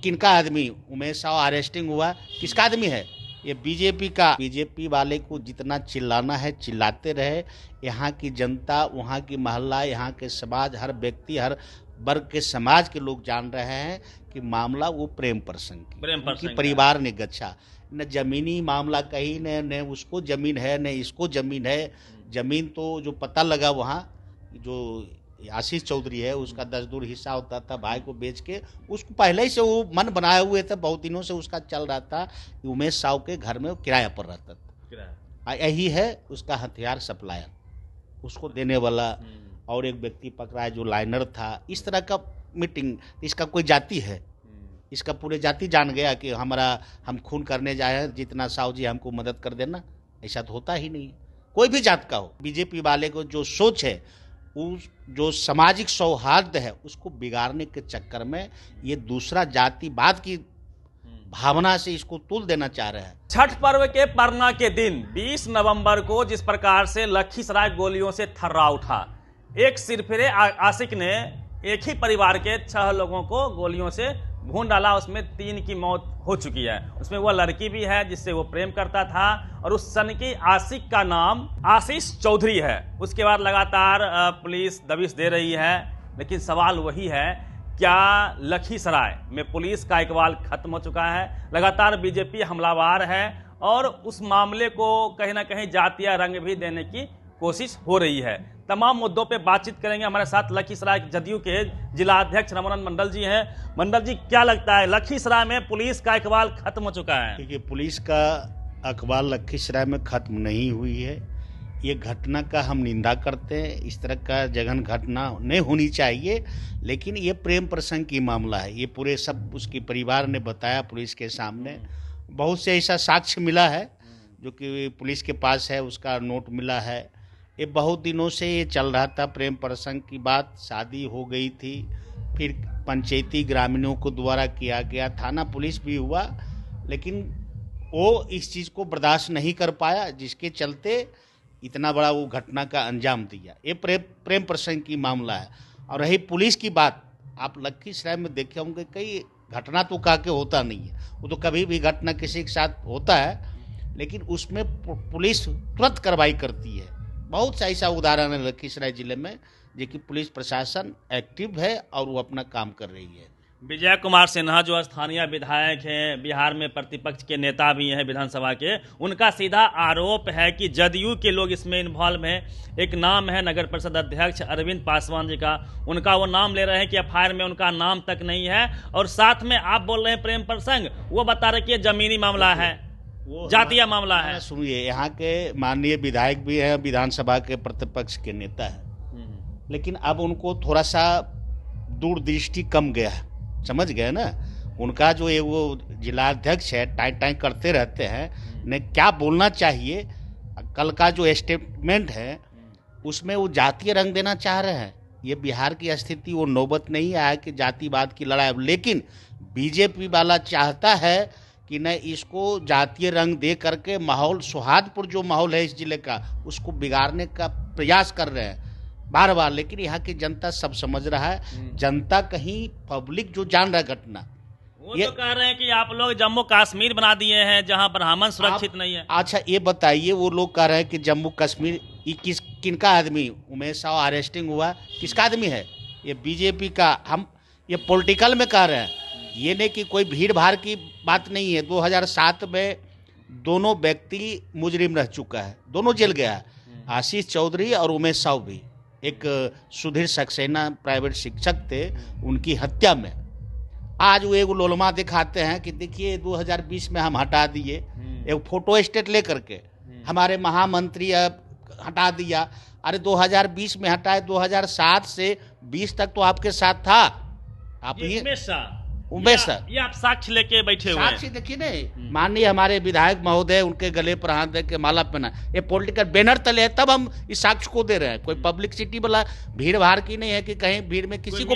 किनका आदमी उमेश साव अरेस्टिंग हुआ, किसका आदमी है? ये बीजेपी का। बीजेपी वाले को जितना चिल्लाना है चिल्लाते रहे। यहाँ की जनता, वहाँ की मोहल्ला, यहाँ के समाज, हर व्यक्ति, हर वर्ग के समाज के लोग जान रहे हैं कि मामला वो प्रेम प्रसंग की परिवार ने गच्छा न जमीनी मामला कहीं न उसको जमीन है न इसको जमीन है। जमीन तो जो पता लगा वहाँ जो आशीष चौधरी है उसका 10 दूर हिस्सा होता था, भाई को बेच के उसको पहले ही से वो मन बनाए हुए थे, बहुत दिनों से उसका चल रहा था कि उमेश साव के घर में वो किराया पर रहता था। यही है उसका हथियार सप्लायर, उसको देने वाला। और एक व्यक्ति पकड़ा है जो लाइनर था। इस तरह का मीटिंग, इसका कोई जाति है, इसका पूरे जाति जान गया कि हम खून करने जाए हैं, जितना साव जी हमको मदद कर देना। ऐसा तो होता ही नहीं, कोई भी जात का हो। बीजेपी वाले को जो सोच है, उस जो सामाजिक सौहार्द है उसको बिगाड़ने के चक्कर में ये दूसरा जातिवाद की भावना से इसको तूल देना चाह रहे हैं। छठ पर्व के परना के दिन 20 नवंबर को जिस प्रकार से लखीसराय गोलियों से थर्रा उठा, एक सिरफिरे आशिक ने एक ही परिवार के 6 लोगों को गोलियों से भून डाला। उसमें 3 की मौत हो चुकी है। उसमें वह लड़की भी है जिससे वो प्रेम करता था और उस सन की आशिक का नाम आशीष चौधरी है। उसके बाद लगातार पुलिस दबिश दे रही है, लेकिन सवाल वही है, क्या लखीसराय में पुलिस का इकबाल खत्म हो चुका है? लगातार बीजेपी हमलावर है और उस मामले को कहीं ना कहीं जातीय रंग भी देने की कोशिश हो रही है। तमाम मुद्दों पे बातचीत करेंगे। हमारे साथ लखीसराय जदयू के जिला अध्यक्ष रमानंद मंडल जी हैं। मंडल जी, क्या लगता है लखीसराय में पुलिस का इकबाल खत्म हो चुका है? देखिए, पुलिस का इकबाल लखीसराय में खत्म नहीं हुई है। ये घटना का हम निंदा करते हैं। इस तरह का जघन्य घटना नहीं होनी चाहिए, लेकिन ये प्रेम प्रसंग की मामला है। ये पूरे सब उसके परिवार ने बताया पुलिस के सामने। बहुत से ऐसा साक्ष्य मिला है जो कि पुलिस के पास है, उसका नोट मिला है। ये बहुत दिनों से ये चल रहा था प्रेम प्रसंग की बात। शादी हो गई थी, फिर पंचायती ग्रामीणों को द्वारा किया गया, थाना पुलिस भी हुआ, लेकिन वो इस चीज़ को बर्दाश्त नहीं कर पाया, जिसके चलते इतना बड़ा वो घटना का अंजाम दिया। ये प्रेम प्रसंग की मामला है। और रही पुलिस की बात, आप लखीसराय में देखे होंगे कई घटना तो कहा के होता नहीं है, वो तो कभी भी घटना किसी के साथ होता है, लेकिन उसमें पुलिस तुरंत कार्रवाई करती है। बहुत सा ऐसा उदाहरण है लखीसराय जिले में, जो कि पुलिस प्रशासन एक्टिव है और वो अपना काम कर रही है। विजय कुमार सिन्हा जो स्थानीय विधायक हैं, बिहार में प्रतिपक्ष के नेता भी हैं विधानसभा के, उनका सीधा आरोप है कि जदयू के लोग इसमें इन्वॉल्व हैं। एक नाम है नगर परिषद अध्यक्ष अरविंद पासवान जी का, उनका वो नाम ले रहे हैं कि एफआईआर में उनका नाम तक नहीं है। और साथ में आप बोल रहे हैं प्रेम प्रसंग, वो बता रहे कि ये जमीनी मामला है, जातीय मामला है। सुनिए, यहाँ के माननीय विधायक भी हैं, विधानसभा के प्रतिपक्ष के नेता है, लेकिन अब उनको थोड़ा सा दूरदृष्टि कम गया है, समझ गए ना। उनका जो ये वो जिलाध्यक्ष है, टाइम टाइम करते रहते हैं, ने क्या बोलना चाहिए। कल का जो स्टेटमेंट है उसमें वो जातीय रंग देना चाह रहे हैं। ये बिहार की स्थिति वो नौबत नहीं आया कि जातिवाद की लड़ाई, लेकिन बीजेपी वाला चाहता है कि न इसको जातीय रंग दे करके माहौल, सौहार्दपूर्ण जो माहौल है इस जिले का, उसको बिगाड़ने का प्रयास कर रहे हैं बार बार। लेकिन यहाँ की जनता सब समझ रहा है। जनता कहीं पब्लिक जो जान रहा है घटना, वो तो कह रहे हैं कि आप लोग जम्मू कश्मीर बना दिए हैं जहां ब्राह्मण सुरक्षित नहीं है। अच्छा, ये बताइए, वो लोग कह रहे हैं कि जम्मू कश्मीर, किनका आदमी उमेश साव अरेस्टिंग हुआ, किसका आदमी है? ये बीजेपी का। हम ये पॉलिटिकल में कह रहे हैं, ये नहीं कि कोई भीड़ भाड़ की बात नहीं है। 2007 में दोनों व्यक्ति मुजरिम रह चुका है, दोनों जेल गया है, आशीष चौधरी और उमेश साव भी। एक सुधीर सक्सेना प्राइवेट शिक्षक थे, उनकी हत्या में आज वो एक लोलमा दिखाते हैं कि देखिए 2020 में हम हटा दिए, एक फोटो स्टेट लेकर के हमारे महामंत्री हटा दिया। अरे 2020 में हटाए, 2007 से 20 तक तो आपके साथ था। आप उमेश सर, ये आप साक्ष्य लेके बैठे हुए हैं। साक्ष्य देखिए नहीं, माननीय हमारे विधायक महोदय उनके गले पर हाथ दे के माला पहना, ये पॉलिटिकल बैनर तले है, तब हम इस साक्ष्य को दे रहे हैं। कोई पब्लिसिटी वाला भीड़ भाड़ की नहीं है कि कहीं भीड़ में किसी को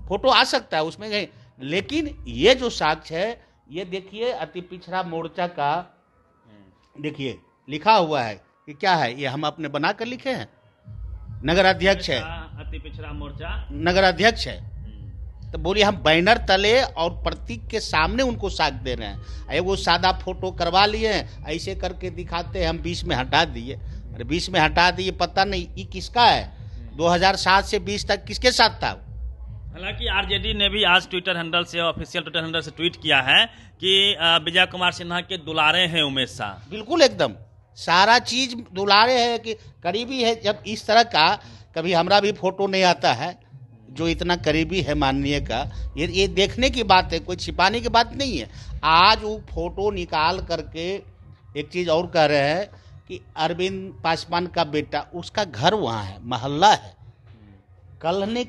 फोटो आ सकता है उसमें कहीं। लेकिन ये जो साक्ष्य है, ये देखिए अति पिछड़ा मोर्चा का, देखिए लिखा हुआ है कि क्या है, ये हम अपने बना कर लिखे हैं। नगर अध्यक्ष है, अति पिछड़ा मोर्चा नगर अध्यक्ष है। तो बोलिए हम बैनर तले और प्रतीक के सामने उनको साख दे रहे हैं। वो सादा फोटो करवा लिए हैं, ऐसे करके दिखाते हैं हम 20 में हटा दिए। अरे 20 में हटा दिए, पता नहीं ये किसका है, 2007 से 20 तक किसके साथ था। हालांकि आरजेडी ने भी आज ट्विटर हैंडल से, ऑफिशियल ट्विटर हैंडल से ट्वीट किया है कि विजय कुमार सिन्हा के दुलारे हैं उमेश शाह। बिल्कुल एकदम सारा चीज दुलारे है कि करीबी है। जब इस तरह का कभी हमरा भी फोटो नहीं आता है जो इतना करीबी है माननीय का, ये देखने की बात है, कोई छिपाने की बात नहीं है। आज वो फोटो निकाल करके एक चीज और कह रहे हैं कि अरविंद पासवान का बेटा, उसका घर वहाँ है, मोहल्ला है। कल ने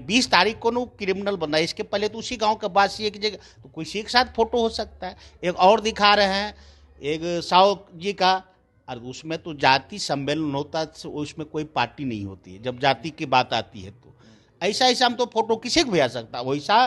20 तारीख को ना क्रिमिनल बना, इसके पहले तो उसी गांव का वासी एक जगह, तो किसी के साथ फोटो हो सकता है। एक और दिखा रहे हैं एक साव जी का, और उसमें तो जाति सम्मेलन होता है, उसमें कोई पार्टी नहीं होती है जब जाति की बात आती है। तो ऐसा ऐसा हम तो फोटो किसी को भी आ सकता, वैसा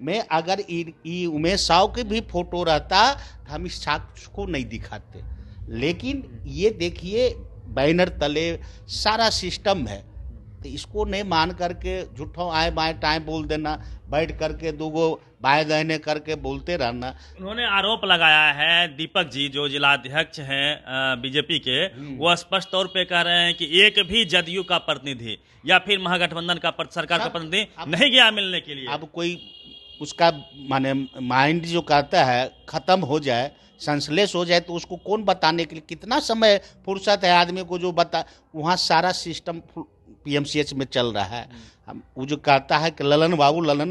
में अगर उमेश साव के भी फोटो रहता तो हम इस साक्ष्य को नहीं दिखाते। लेकिन ये देखिए बैनर तले सारा सिस्टम है, तो इसको नहीं मान करके झूठों आए बाएं टाइम बोल देना, बैठ करके दूगो बाएं दाहिने करके बोलते रहना। उन्होंने आरोप लगाया है, दीपक जी जो जिलाध्यक्ष हैं बीजेपी के, वो स्पष्ट तौर पे कह रहे हैं कि एक भी जदयू का प्रतिनिधि या फिर महागठबंधन का सरकार का प्रतिनिधि नहीं गया मिलने के लिए। अब कोई उसका माने माइंड जो कहता है खत्म हो जाए, संश्लेष हो जाए, तो उसको कौन बताने के लिए, कितना समय फुर्सत है आदमी को जो बता। वहाँ सारा सिस्टम पीएमसीएच में चल रहा है। वो जो कहता है कि ललन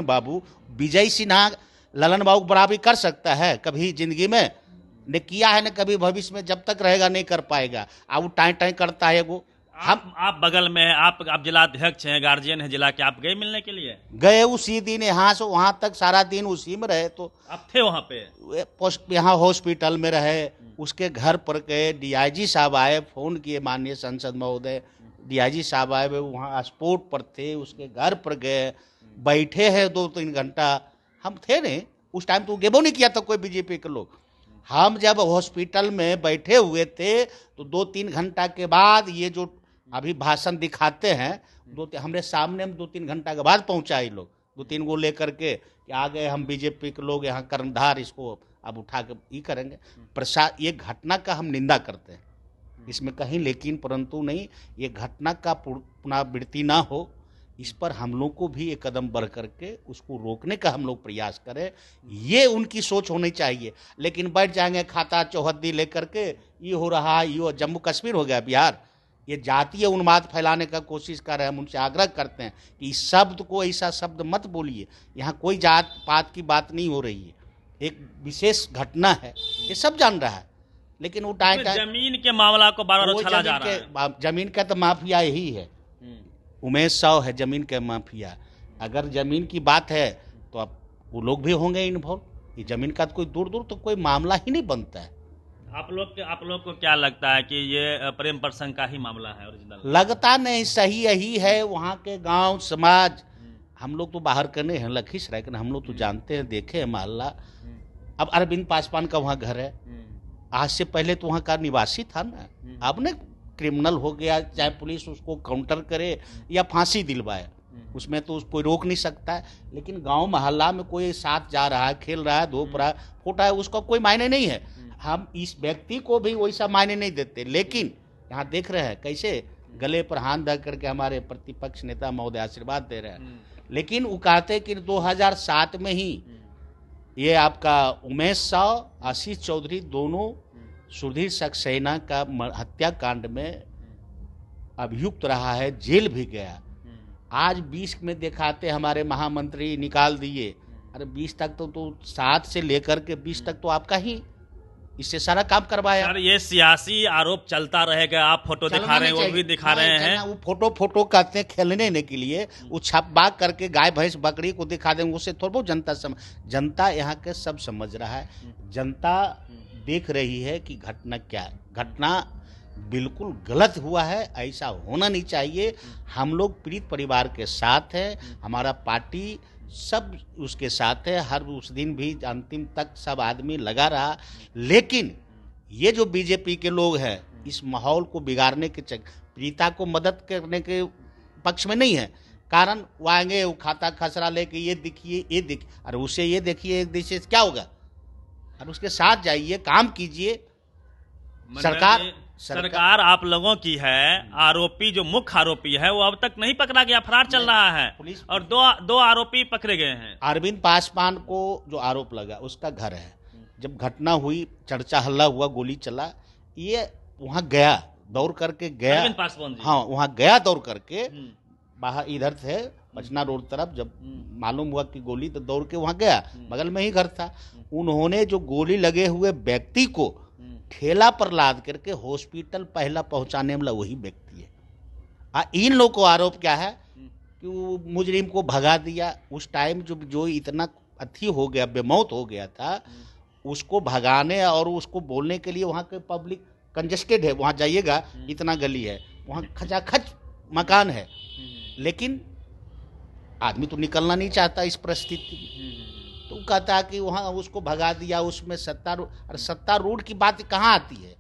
बाबू, विजय सिन्हा ललन बाबू बराबरी कर सकता है कभी जिंदगी में, ने किया है, न कभी भविष्य में, जब तक रहेगा नहीं कर पाएगा। अब वो टाई करता है वो। आप बगल में हैं, आप जिलाध्यक्ष हैं, गार्जियन हैं जिला के, आप गए मिलने के लिए? गए उसी दिन, यहाँ से वहाँ तक सारा दिन उसी में रहे। तो आप थे वहाँ पे? यहाँ हॉस्पिटल में रहे, उसके घर पर गए, डीआईजी साहब आए, फोन किए माननीय संसद महोदय, डीआईजी साहब आए, वहाँ स्पोर्ट पर थे, उसके घर पर गए, बैठे हैं 2-3 घंटा। हम थे नहीं उस टाइम, तो गेबो नहीं किया था कोई बीजेपी के लोग। हम जब हॉस्पिटल में बैठे हुए थे तो 2-3 घंटा के बाद ये जो अभी भाषण दिखाते हैं, हमारे सामने में 2-3 घंटा के बाद पहुंचा ये लोग, 2-3 गो लेकर के कि आ गए हम बीजेपी के लोग, यहाँ कर्णधार, इसको अब उठा के ये करेंगे। प्रसाद, ये घटना का हम निंदा करते हैं, इसमें कहीं लेकिन परंतु नहीं, ये घटना का पुनरावृत्ति ना हो, इस पर हम लोग को भी एक कदम बढ़ करके उसको रोकने का हम लोग प्रयास करें। ये उनकी सोच होनी चाहिए। लेकिन बैठ जाएंगे खाता चौहद्दी लेकर के, ये हो रहा है, ये जम्मू कश्मीर हो गया बिहार, ये जातीय उन्माद फैलाने का कोशिश कर रहे हैं। हम उनसे आग्रह करते हैं कि इस शब्द को, ऐसा शब्द मत बोलिए, यहाँ कोई जात पात की बात नहीं हो रही है, एक विशेष घटना है, ये सब जान रहा है। लेकिन वो जमीन के मामला को बार-बार उछाला जा रहा है। जमीन का तो माफिया यही है, उमेश साव है जमीन का माफिया। अगर जमीन की बात है तो अब वो लोग भी होंगे इन्वॉल्व। ये जमीन का तो कोई दूर तो कोई मामला ही नहीं बनता है। आप लोग को क्या लगता है कि ये प्रेम प्रसंग का ही मामला है ओरिजिनल? लगता नहीं, सही यही है। वहाँ के गांव समाज, हम लोग तो बाहर करने हैं लखीसराय के, हम लोग तो जानते हैं, देखे हैं मोहल्ला। अब अरविंद पासवान का वहाँ घर है, आज से पहले तो वहाँ का निवासी था ना। अब ने क्रिमिनल हो गया, चाहे पुलिस उसको काउंटर करे या फांसी दिलवाए, उसमें तो कोई रोक नहीं सकता है। लेकिन गांव मोहल्ला में कोई साथ जा रहा है, खेल रहा है, धूप रहा है, फोटा है, उसका कोई मायने नहीं है। हम इस व्यक्ति को भी वैसा मायने नहीं देते। लेकिन यहाँ देख रहे हैं कैसे गले पर हाथ धर करके हमारे प्रतिपक्ष नेता महोदय आशीर्वाद दे रहे हैं। लेकिन वो कहते कि 2007 में ही ये आपका उमेश साव, आशीष चौधरी, दोनों सुधीर सक्सेना का हत्याकांड में अभियुक्त रहा है, जेल भी गया। आज 20 में दिखाते हमारे महामंत्री निकाल दिए। अरे 20 तक तो 7 से लेकर के 20 तक तो आपका ही इससे सारा काम करवाया। यार ये सियासी आरोप चलता रहेगा। आप फोटो दिखा रहे हैं, वो भी दिखा रहे हैं। वो फोटो कहते हैं खेलने के लिए, वो छपवा करके गाय भैंस बकरी को दिखा देंगे, उससे थोड़ा बहुत जनता यहाँ के सब समझ रहा है। जनता देख रही है कि घटना क्या है। घटना बिल्कुल गलत हुआ है, ऐसा होना नहीं चाहिए। हम लोग पीड़ित परिवार के साथ हैं, हमारा पार्टी सब उसके साथ है। हर उस दिन भी अंतिम तक सब आदमी लगा रहा। लेकिन ये जो बीजेपी के लोग हैं, इस माहौल को बिगाड़ने के पीड़िता को मदद करने के पक्ष में नहीं है, कारण वो आएंगे, वो खाता खसरा लेके ये देखिए ये देखिए, अरे उसे ये देखिए एक देश क्या होगा, और उसके साथ जाइए, काम कीजिए। मतलब सरकार आप लोगों की है, आरोपी जो मुख्य आरोपी है वो अब तक नहीं पकड़ा गया, फरार चल रहा है, और दो आरोपी पकड़े गए हैं। अरविंद पासवान को जो आरोप लगा उसका घर है, जब घटना हुई चर्चा हल्ला हुआ, गोली चला, ये वहां गया, दौड़ करके गया, अरविंद पासवान जी, हाँ वहां गया दौड़ करके, बाहर इधर थे पचना रोड तरफ, जब मालूम हुआ कि गोली, तो दौड़ के वहां गया, बगल में ही घर था। उन्होंने जो गोली लगे हुए व्यक्ति को ठेला पर लाद करके हॉस्पिटल पहला पहुंचाने वाला वही व्यक्ति है। इन लोग को आरोप क्या है कि वो मुजरिम को भगा दिया। उस टाइम जो इतना अथी हो गया, बेमौत हो गया था, उसको भगाने और उसको बोलने के लिए वहाँ के पब्लिक कंजेस्टेड है, वहाँ जाइएगा इतना गली है, वहाँ खचाखच मकान है, लेकिन आदमी तो निकलना नहीं चाहता इस परिस्थिति में, तो कहता है कि वहाँ उसको भगा दिया, उसमें सत्तारूढ़ की बात कहाँ आती है?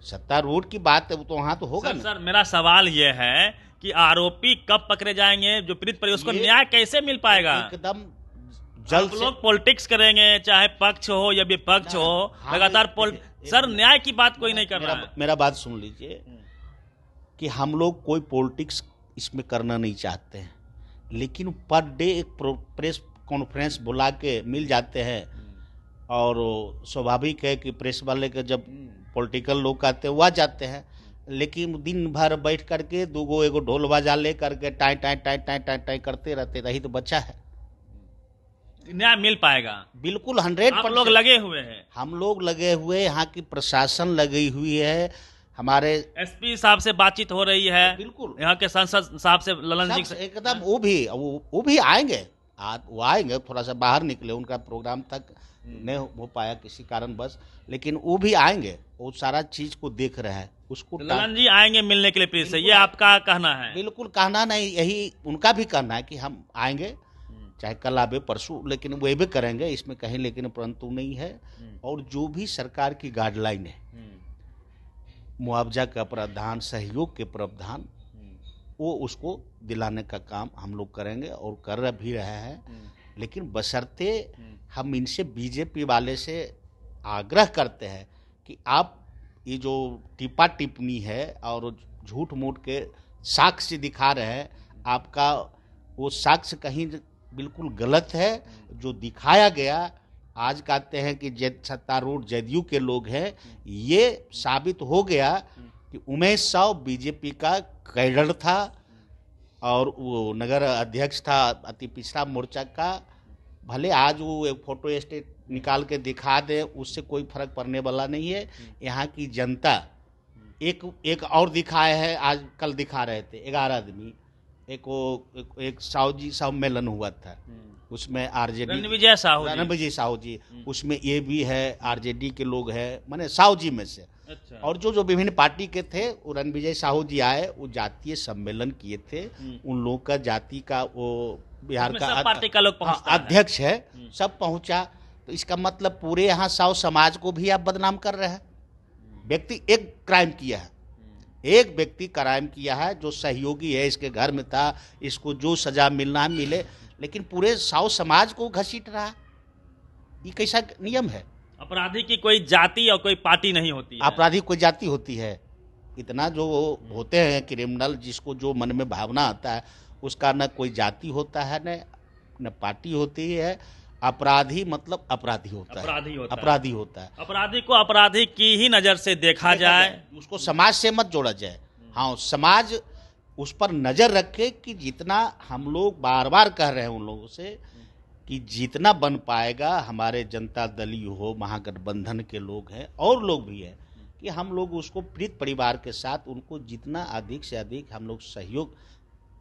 सत्तारूढ़ की बात तो वहाँ तो होगा ना। सर मेरा सवाल ये है कि आरोपी कब पकड़े जाएंगे, जो पीड़ित परिवार, उसको न्याय कैसे मिल पाएगा? एकदम जल्द लोग पॉलिटिक्स करेंगे, चाहे पक्ष हो या विपक्ष हो, लगातार सर न्याय की बात कोई नहीं कर रहा है। मेरा बात सुन लीजिए कि हम लोग कोई पॉलिटिक्स इसमें करना नहीं चाहते हैं, लेकिन पर डे एक प्रेस कॉन्फ्रेंस बुला के मिल जाते हैं, और स्वाभाविक है कि प्रेस वाले के जब पॉलिटिकल लोग आते हैं वो आ जाते हैं, लेकिन दिन भर बैठ करके एगो ढोल बाजा ले करके tie tie tie tie tie tie करते रहते, रही तो बच्चा है। न्याय मिल पाएगा? बिल्कुल 100% लोग लगे हुए हैं, हम लोग लगे हुए, यहाँ की प्रशासन लगी हुई है, हमारे एसपी साहब से बातचीत हो रही है, बिल्कुल यहाँ के सांसद साहब से, ललन जी से एकदम, वो भी आएंगे, वो आएंगे, थोड़ा सा बाहर निकले, उनका प्रोग्राम तक नहीं हो पाया किसी कारण बस, लेकिन वो भी आएंगे, वो सारा चीज को देख रहे हैं, उसको ललन जी आएंगे मिलने के लिए प्लीज से, ये आपका कहना है? बिल्कुल कहना नहीं, यही उनका भी कहना है कि हम आएंगे, चाहे कल आवे परसों, लेकिन वो भी करेंगे, इसमें कहीं लेकिन परंतु नहीं है। और जो भी सरकार की गाइडलाइन है, मुआवजा का प्रावधान, सहयोग के प्रावधान, वो उसको दिलाने का काम हम लोग करेंगे और कर भी रहे हैं, लेकिन बशर्ते हम इनसे, बीजेपी वाले से आग्रह करते हैं कि आप ये जो टिप्पा टिप्पणी है और झूठ मूठ के साक्ष्य दिखा रहे हैं, आपका वो साक्ष्य कहीं बिल्कुल गलत है। जो दिखाया गया, आज कहते हैं कि सत्तारूढ़ जदयू के लोग हैं, ये साबित हो गया कि उमेश साव बीजेपी का कैडर था और वो नगर अध्यक्ष था अति पिछड़ा मोर्चा का। भले आज वो एक फोटो स्टेट निकाल के दिखा दे, उससे कोई फर्क पड़ने वाला नहीं है। यहाँ की जनता एक और दिखाए है, आज कल दिखा रहे थे 11 आदमी, एक साहू जी सम्मेलन हुआ था, उसमें आरजेडी रणविजय साहू जी, उसमें ये भी है, आरजेडी के लोग हैं, माने साहू जी में से। अच्छा। और जो विभिन्न पार्टी के थे, वो रणविजय साहू जी आए, वो जातीय सम्मेलन किए थे, उन लोग का जाति का, वो बिहार का पार्टी का लोग अध्यक्ष है, सब पहुंचा। तो इसका मतलब पूरे यहाँ साहू समाज को भी आप बदनाम कर रहे हैं। व्यक्ति एक क्राइम किया है, एक व्यक्ति क्राइम किया है, जो सहयोगी है, इसके घर में था, इसको जो सजा मिलना मिले, लेकिन पूरे साहू समाज को घसीट रहा। ये कैसा नियम है? अपराधी की कोई जाति और कोई पार्टी नहीं होती है। अपराधी कोई जाति होती है? इतना जो होते हैं क्रिमिनल, जिसको जो मन में भावना आता है, उसका न कोई जाति होता है, न पार्टी होती है। अपराधी मतलब अपराधी होता है। अपराधी को अपराधी की ही नजर से देखा जाए, उसको समाज से मत जोड़ा जाए। हाँ, समाज उस पर नजर रखे कि जितना हम लोग बार बार कह रहे हैं उन लोगों से कि जितना बन पाएगा, हमारे जनता दलीय हो, महागठबंधन के लोग हैं और लोग भी हैं, कि हम लोग उसको पीड़ित परिवार के साथ उनको जितना अधिक से अधिक हम लोग सहयोग।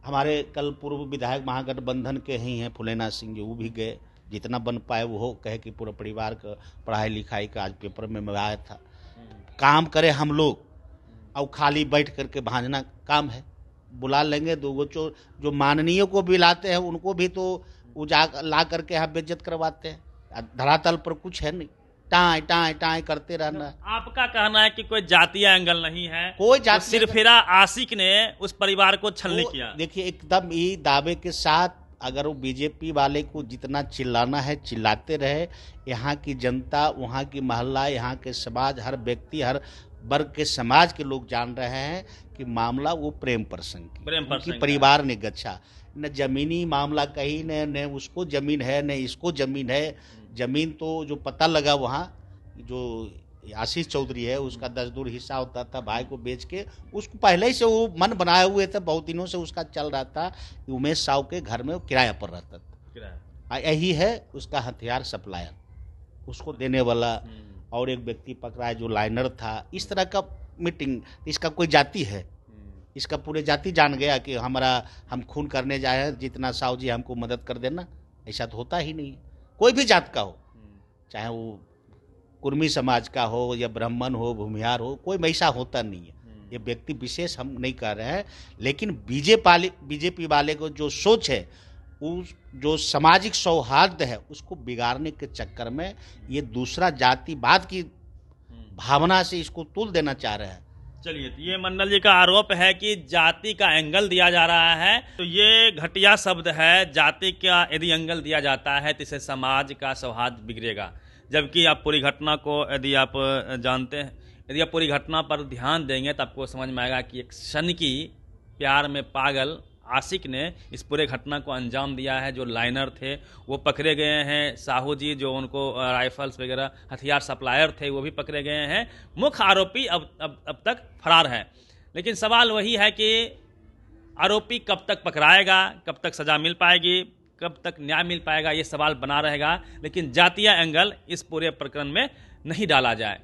हमारे कल पूर्व विधायक महागठबंधन के ही हैं फुलेना सिंह जी, वो भी गए, जितना बन पाए वो कहे कि पूरा परिवार का पढ़ाई लिखाई का आज पेपर में आया था। काम करें हम लोग, और खाली बैठ करके भांजना काम है। बुला लेंगे दो जो माननीय को भी लाते हैं, उनको भी तो ला करके यहाँ बेइज्जत करवाते हैं। धरातल पर कुछ है नहीं। टाई टाई टाई करते रहना। आपका कहना है कि कोई जातीय एंगल नहीं है, कोई तो जातीय सिरफिरा आशिक ने उस परिवार को छलनी किया। देखिए एकदम ही दावे के साथ अगर वो बीजेपी वाले को जितना चिल्लाना है चिल्लाते रहे। यहाँ की जनता, वहाँ की महिला, यहाँ के समाज, हर व्यक्ति, हर वर्ग के समाज के लोग जान रहे हैं कि मामला वो प्रेम प्रसंग की परिवार ने गच्छा, न जमीनी मामला कहीं, न उसको जमीन है न इसको जमीन है। जमीन तो जो पता लगा वहाँ, जो आशीष चौधरी है उसका 10 दूर हिस्सा होता था, भाई को बेच के उसको पहले ही से वो मन बनाए हुए थे, बहुत दिनों से उसका चल रहा था कि उमेश साहू के घर में वो किराया पर रहता था। यही है उसका हथियार सप्लायर, उसको देने वाला, और एक व्यक्ति पकड़ा है जो लाइनर था। इस तरह का मीटिंग, इसका कोई जाति है, इसका पूरे जाति जान गया कि हम खून करने जाए हैं, जितना साहू जी हमको मदद कर देना। ऐसा तो होता ही नहीं, कोई भी जात का हो, चाहे वो कुर्मी समाज का हो या ब्राह्मण हो, भूमिहार हो, कोई वैसा होता नहीं है। ये व्यक्ति विशेष हम नहीं कर रहे हैं, लेकिन बीजेपी वाले को जो सोच है, उस जो सामाजिक सौहार्द है उसको बिगाड़ने के चक्कर में ये दूसरा जातिवाद की भावना से इसको तुल देना चाह रहे हैं। चलिए, तो ये मंडल जी का आरोप है कि जाति का एंगल दिया जा रहा है, तो ये घटिया शब्द है। जाति का यदि एंगल दिया जाता है तो इससे समाज का सौहार्द बिगड़ेगा। जबकि आप पूरी घटना को यदि आप जानते हैं, यदि आप पूरी घटना पर ध्यान देंगे तो आपको समझ में आएगा कि एक शन की प्यार में पागल आशिक ने इस पूरे घटना को अंजाम दिया है। जो लाइनर थे वो पकड़े गए हैं, साहू जी जो उनको राइफल्स वगैरह हथियार सप्लायर थे वो भी पकड़े गए हैं। मुख्य आरोपी अब तक फरार है। लेकिन सवाल वही है कि आरोपी कब तक पकड़ाएगा, कब तक सजा मिल पाएगी, कब तक न्याय मिल पाएगा, ये सवाल बना रहेगा। लेकिन जातीय एंगल इस पूरे प्रकरण में नहीं डाला जाए।